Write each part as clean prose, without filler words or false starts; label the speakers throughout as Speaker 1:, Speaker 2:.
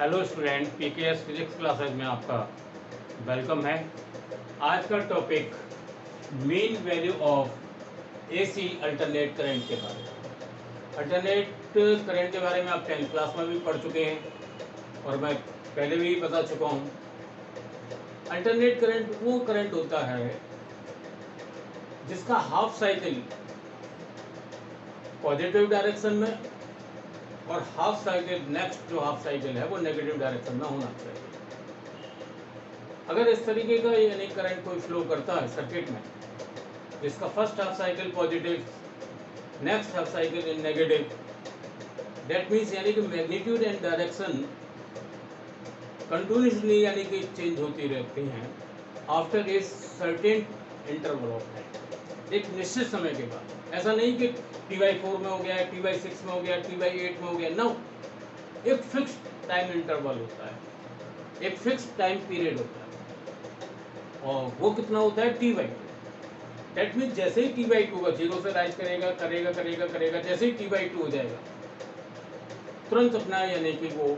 Speaker 1: Hello student, PKS physics classes में आपका welcome है। आज का topic mean value of AC alternate current के बारे में। अल्टरनेट करंट के बारे में आप 10th क्लास में भी पढ़ चुके हैं और मैं पहले भी बता चुका हूँ। अल्टरनेट करंट वो करंट होता है जिसका हाफ साइकिल पॉजिटिव डायरेक्शन में और हाफ साइकिल नेक्स्ट जो हाफ साइकिल है वो नेगेटिव डायरेक्शन में होना चाहिए। अगर इस तरीके का यानी करंट कोई फ्लो करता है सर्किट में जिसका first half cycle positive, next half cycle in negative, that means यानी कि मैग्नीट्यूड एंड डायरेक्शन कंटिन्यूसली यानी कि चेंज होती रहती हैं after a certain interval of time, एक निश्चित समय के बाद। ऐसा नहीं कि T/4 में हो गया, T/6 में हो गया, T/8 में हो गया, नो, एक फिक्स टाइम इंटरवल होता है, एक फिक्स टाइम पीरियड होता है और वो कितना होता है T/2। दैट मीन्स जैसे ही T/2 का जीरो से राइज करेगा करेगा करेगा करेगा, जैसे ही T/2 हो जाएगा तुरंत अपना यानी कि वो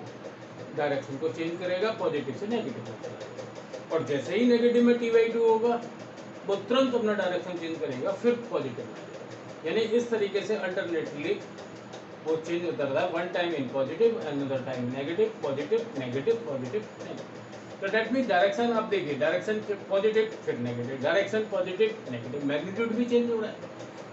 Speaker 1: डायरेक्शन को चेंज करेगा, पॉजिटिव से नेगेटिव में चला जाएगा। और जैसे ही नेगेटिव में T/2 होगा वो तुरंत अपना डायरेक्शन चेंज करेगा, फिर पॉजिटिव में जाएगा। यानी इस तरीके से अल्टरनेटली वो चेंज होता रहता है, one time in positive, another time negative, positive negative, positive negative. तो दैट मीन्स डायरेक्शन आप देखिए, डायरेक्शन पॉजिटिव फिर negative, direction positive negative, magnitude भी चेंज हो रहा है,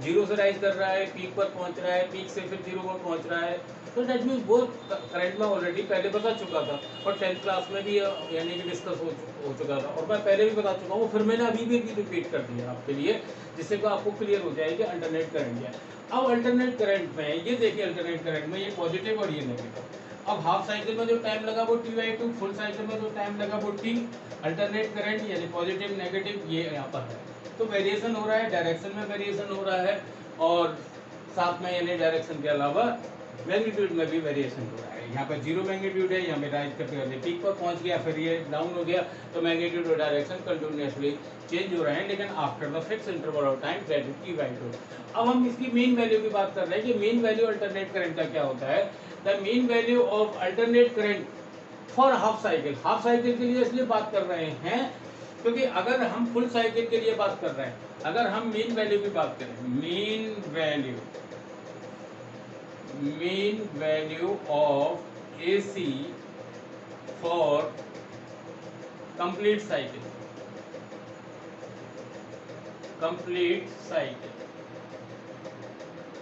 Speaker 1: जीरो से राइज कर रहा है, पीक पर पहुंच रहा है, पीक से फिर जीरो पर पहुंच रहा है। तो दैट मीन्स वो करंट में ऑलरेडी पहले बता चुका था और 10th क्लास में भी यानी कि डिस्कस हो चुका था और मैं पहले भी बता चुका हूँ, फिर मैंने अभी भी रिपीट कर दिया आपके लिए, जिससे कि आपको क्लियर हो जाए कि अल्टरनेट करंट क्या है। अब अल्टरनेट करंट में ये देखिए, अल्टरनेट करंट में ये पॉजिटिव और ये नेगेटिव। अब हाफ साइकिल में जो टाइम लगा वो T/2, फुल साइकिल में जो टाइम लगा वो T। अल्टरनेट करंट यानी पॉजिटिव नेगेटिव ये यहाँ पर है, तो वेरिएशन हो रहा है, डायरेक्शन में वेरिएशन हो रहा है और साथ में यानी डायरेक्शन के अलावा मैग्नीट्यूड में भी वेरिएशन हो रहा है। यहाँ पर जीरो मैग्नीट्यूड है, यहाँ पे राइज करते करते पीक पर पहुंच गया, फिर ये डाउन हो गया, तो मैग्नीट्यूड और डायरेक्शन कंटिन्यूसली चेंज हो रहे हैं, लेकिन after the fix interval of time that is T/2। अब हम इसकी मीन वैल्यू की बात कर रहे हैं कि मीन वैल्यू अल्टरनेट करंट का क्या होता है। The mean value of alternate current for half cycle, half cycle के लिए इसलिए बात कर रहे हैं क्योंकि अगर हम फुल साइकिल के लिए बात कर रहे हैं, अगर हम मीन वैल्यू की बात करें, mean value of AC for complete cycle,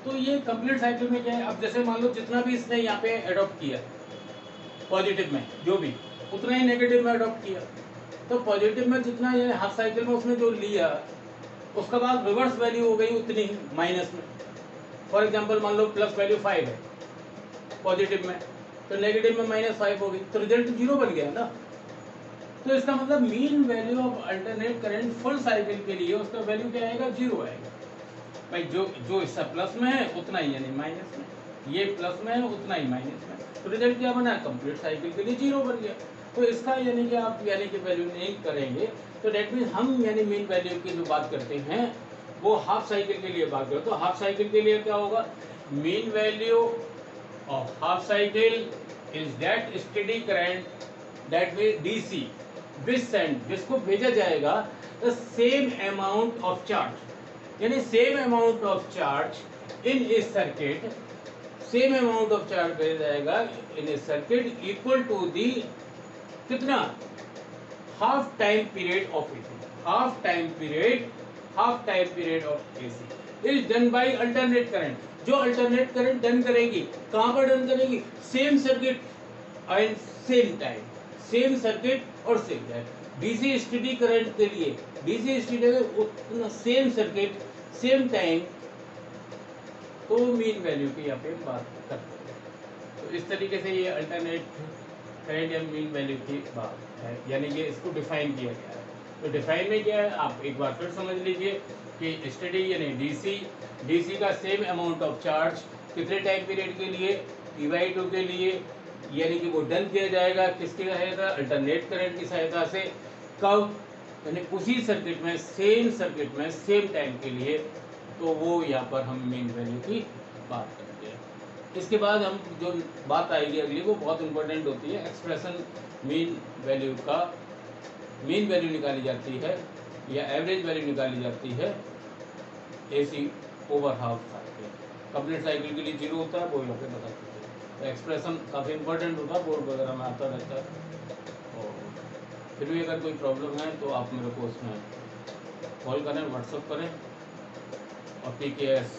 Speaker 1: तो ये कंप्लीट साइकिल में क्या है। अब जैसे मान लो जितना भी इसने यहाँ पे एडॉप्ट किया पॉजिटिव में, जो भी उतना ही नेगेटिव में एडॉप्ट किया, तो पॉजिटिव में जितना ये हाफ साइकिल में उसने जो लिया उसका बाद रिवर्स वैल्यू हो गई उतनी ही माइनस में। फॉर एग्जांपल मान लो प्लस वैल्यू 5 है पॉजिटिव में, तो नेगेटिव में -5 हो गई, तो रिजल्ट 0 बन गया ना। तो इसका मतलब mean value of alternate current full cycle के लिए उसका वैल्यू क्या आएगा, 0 आएगा। भाई जो हिस्सा प्लस में है उतना ही यानी माइनस में, ये प्लस में है उतना ही माइनस में, तो रिजल्ट क्या बना, कंप्लीट साइकिल के लिए 0 बन गया। तो इसका यानी कि आप यानी कि वैल्यू नहीं करेंगे, तो डेट मीन्स हम यानी मीन वैल्यू की जो बात करते हैं वो हाफ साइकिल के लिए बात करें, तो हाफ साइकिल के लिए क्या होगा, mean value of half cycle is that steady current that mean DC which send, जिसको भेजा जाएगा the same amount of charge, यानी same amount of charge in a circuit, same amount of charge भेजा जाएगा in a circuit equal to the कितना, half time period of AC, half time period of AC is done by alternate current. जो alternate current done करेगी कहां पर done करेगी, same circuit and same time, same circuit और same time. DC steady current के लिए, DC steady उतना same circuit same time, तो मीन वैल्यू की यहाँ पे बात करते हैं। तो इस तरीके से ये अल्टरनेट करंट या मीन वैल्यू की बात है, यानी कि इसको डिफाइन किया गया है। तो डिफाइन में क्या है आप एक बार फिर समझ लीजिए कि स्टेडी यानी DC का सेम अमाउंट ऑफ चार्ज कितने टाइम पीरियड के लिए, T/2 के लिए, यानी कि वो डन किया जाएगा किसकी सहायता, अल्टरनेट करंट की सहायता से। कब, यानी उसी सर्किट में, सेम टाइम के लिए, तो वो यहाँ पर हम मीन वैल्यू की बात करते हैं। इसके बाद हम जो बात आएगी अगली वो बहुत इंपॉर्टेंट होती है, एक्सप्रेशन मीन वैल्यू का मीन वैल्यू निकाली जाती है या एवरेज वैल्यू निकाली जाती है AC over half cycle. Complete cycle के लिए 0 होता है, वो यहाँ पे बता सकते हैं। तो एक्सप्रेशन काफ़ी इंपॉर्टेंट होता है, बोर्ड वगैरह में आता रहता है। और फिर भी अगर कोई प्रॉब्लम है तो आप मेरे को उसमें कॉल करें, व्हाट्सअप करें, और PKS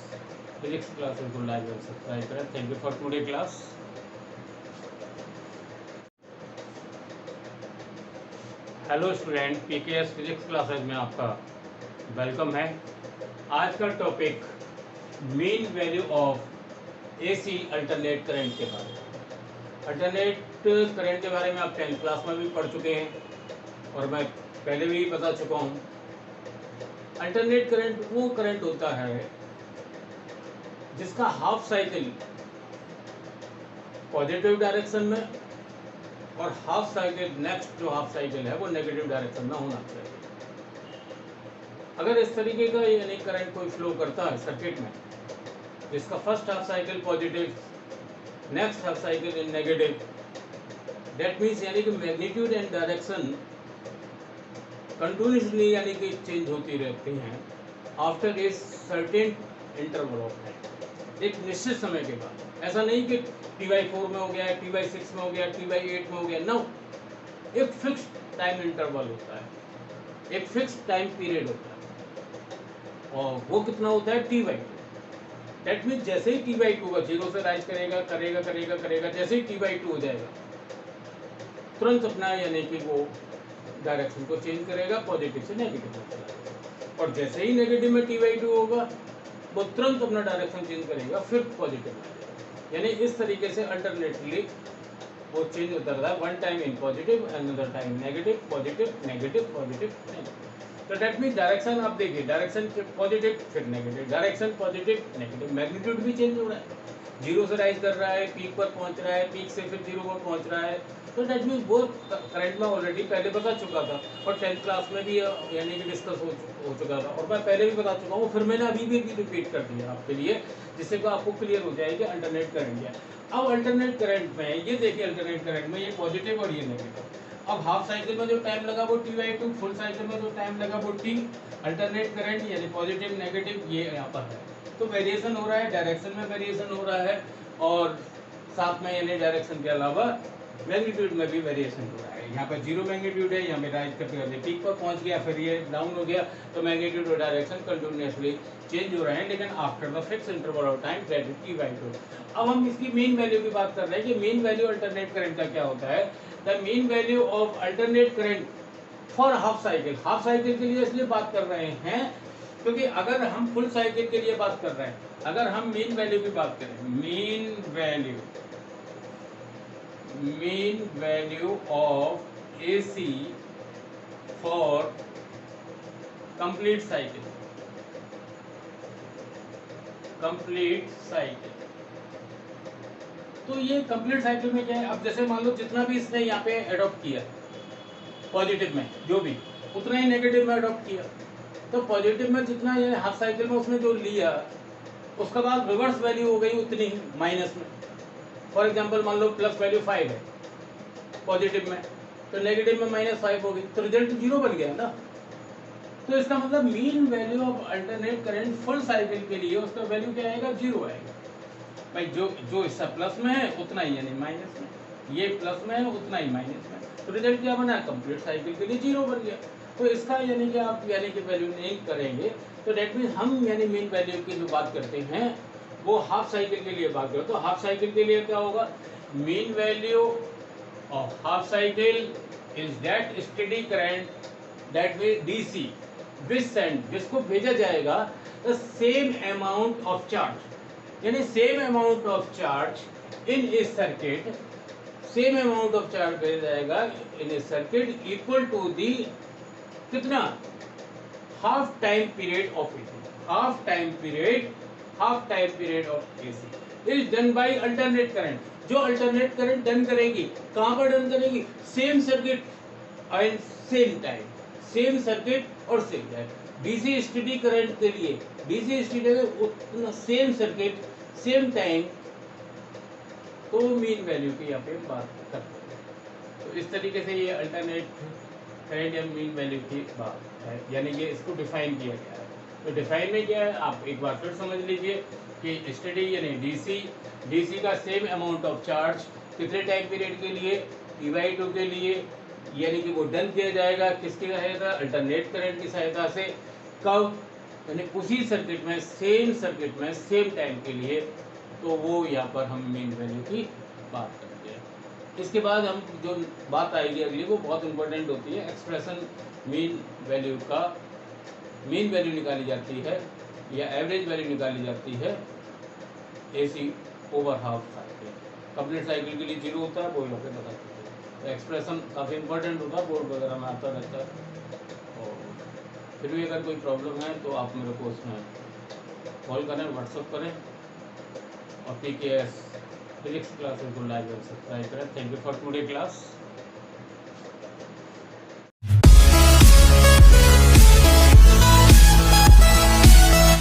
Speaker 1: फिजिक्स क्लासेस को लाइक एंड सब्सक्राइब करें। Thank you for today class. Hello student, PKS physics classes में आपका वेलकम है। आज का topic mean value of AC alternate current के बारे में। अल्टरनेट करंट के बारे में आप 10th क्लास में भी पढ़ चुके हैं और मैं पहले भी बता चुका हूँ। अल्टरनेट करंट वो करंट होता है जिसका हाफ साइकिल पॉजिटिव डायरेक्शन में और हाफ साइकिल नेक्स्ट जो हाफ साइकिल है वो नेगेटिव डायरेक्शन में होना चाहिए। अगर इस तरीके का यानी करंट कोई फ्लो करता है सर्किट में जिसका first half cycle positive, next half cycle in negative, that means यानी कि मैग्नीट्यूड एंड डायरेक्शन कंटिन्यूसली यानी कि चेंज होती रहती हैं after a certain interval of time, एक निश्चित समय के बाद। ऐसा नहीं कि T/4 में हो गया, T/6 में हो गया, T/8 में हो गया, नो, एक फिक्स टाइम इंटरवल होता है, एक फिक्स टाइम पीरियड होता है और वो कितना होता है T/2। दैट मीन्स जैसे ही T/2 का 0 से राइज करेगा करेगा करेगा करेगा, जैसे ही T/2 हो जाएगा तुरंत अपना यानी कि वो डायरेक्शन को चेंज करेगा, पॉजिटिव से नेगेटिव में चला जाएगा। और जैसे ही नेगेटिव में T/2 होगा वो तुरंत अपना डायरेक्शन चेंज करेगा, फिर पॉजिटिव में आ जाएगा। यानी इस तरीके से अल्टरनेटली वो चेंज होता रहता है, one time in positive, another time negative, positive negative, positive negative. तो दैट मीन डायरेक्शन आप देखिए, डायरेक्शन पॉजिटिव फिर negative, direction positive negative, magnitude भी चेंज हो रहा है, 0 से राइज कर रहा है, पीक पर पहुंच रहा है, पीक से फिर 0 पर पहुंच रहा है। तो दैट मीन वो करंट में ऑलरेडी पहले बता चुका था और 10th क्लास में भी यानी कि डिस्कस हो चुका था और मैं पहले भी बता चुका हूँ, फिर मैंने अभी भी रिपीट कर दिया आपके लिए, जिससे कि आपको क्लियर हो जाए कि अल्टरनेट करंट क्या है। अब अल्टरनेट करंट में ये देखिए, अल्टरनेट करंट में ये पॉजिटिव और ये नेगेटिव। अब हाफ साइकिल में जो टाइम लगा वो T/2, फुल साइकिल में जो टाइम लगा वो T। अल्टरनेट करंट यानी पॉजिटिव नेगेटिव ये यहाँ पर है, तो वेरिएशन हो रहा है, डायरेक्शन में वेरिएशन हो रहा है और साथ में यानी डायरेक्शन के अलावा मैग्नीट्यूड में भी वेरिएशन हो रहा है। यहाँ पर 0 मैग्नीट्यूड है, यहाँ पे राइज करते करते पीक पर पहुँच गया, फिर ये डाउन हो गया, तो मैग्नीट्यूड और डायरेक्शन कंटिन्यूसली चेंज हो रहे हैं, लेकिन after the fix interval of time that is T/2। अब हम इसकी मीन वैल्यू की बात कर रहे हैं कि मीन वैल्यू अल्टरनेट करंट का क्या होता है। The mean value of alternate current for half cycle, half cycle के लिए इसलिए बात कर रहे हैं क्योंकि अगर हम फुल साइकिल के लिए बात कर रहे हैं, अगर हम मीन वैल्यू की बात करें, mean value of AC for complete cycle, तो ये कंप्लीट साइकिल में क्या है। अब जैसे मान लो जितना भी इसने यहाँ पे एडॉप्ट किया पॉजिटिव में, जो भी उतना ही नेगेटिव में एडॉप्ट किया, तो पॉजिटिव में जितना ये हाफ साइकिल में उसने जो लिया उसका बाद रिवर्स वैल्यू हो गई उतनी ही माइनस में। फॉर एग्जांपल मान लो प्लस वैल्यू 5 है पॉजिटिव में, तो नेगेटिव में -5 हो गई, तो रिजल्ट 0 बन गया ना। तो इसका मतलब mean value of alternate current full cycle के लिए उसका वैल्यू क्या आएगा, 0 आएगा। भाई जो हिस्सा प्लस में है उतना ही यानी माइनस में, ये प्लस में है उतना ही माइनस में, तो रिजल्ट क्या बना, कंप्लीट साइकिल के लिए 0 बन गया। तो इसका यानी कि आप यानी कि वैल्यू नहीं करेंगे, तो डेट मीन हम यानी मीन वैल्यू की जो बात करते हैं वो हाफ साइकिल के लिए बात करो। तो हाफ साइकिल के लिए क्या होगा, mean value of half cycle is that steady current that mean DC which send, जिसको भेजा जाएगा the same amount of charge, यानी same amount of charge in a circuit, same amount of charge भेजा जाएगा in a circuit equal to the कितना, half time period of AC, half time period of AC is done by alternate current. जो alternate current done करेगी, कहां पर done करेगी, same circuit and same time, same circuit और same time. DC steady current के लिए, DC steady में उतना सेम सर्किट सेम टाइम तो मीन वैल्यू की यहाँ पे बात करते हैं। तो इस तरीके से ये अल्टरनेट करंट या मीन वैल्यू की बात है, यानी कि इसको डिफाइन किया गया है। तो डिफाइन में क्या है, आप एक बार फिर समझ लीजिए कि स्टडी यानी डीसी का सेम अमाउंट ऑफ चार्ज कितने टाइम पीरियड के लिए, E/2 के लिए, यानी कि वो डन किया जाएगा किसकी सहायता, अल्टरनेट करंट की सहायता से। कब, यानी उसी सर्किट में, सेम टाइम के लिए। तो वो यहाँ पर हम मीन वैल्यू की बात करते हैं। इसके बाद हम जो बात आएगी अगली, वो बहुत इंपॉर्टेंट होती है। एक्सप्रेशन मीन वैल्यू का, मीन वैल्यू निकाली जाती है या एवरेज वैल्यू निकाली जाती है AC over half cycle. Complete cycle के लिए 0 होता है, वो यहाँ पे बता सकते हैं। तो एक्सप्रेशन काफ़ी इंपॉर्टेंट होता है, बोर्ड वगैरह में आता रहता है। और फिर भी अगर कोई प्रॉब्लम है तो आप मेरे को उसमें कॉल करें, व्हाट्सअप करें, और PKS फिजिक्स क्लासेस को लाइक और सब्सक्राइब करें। Thank you for today class.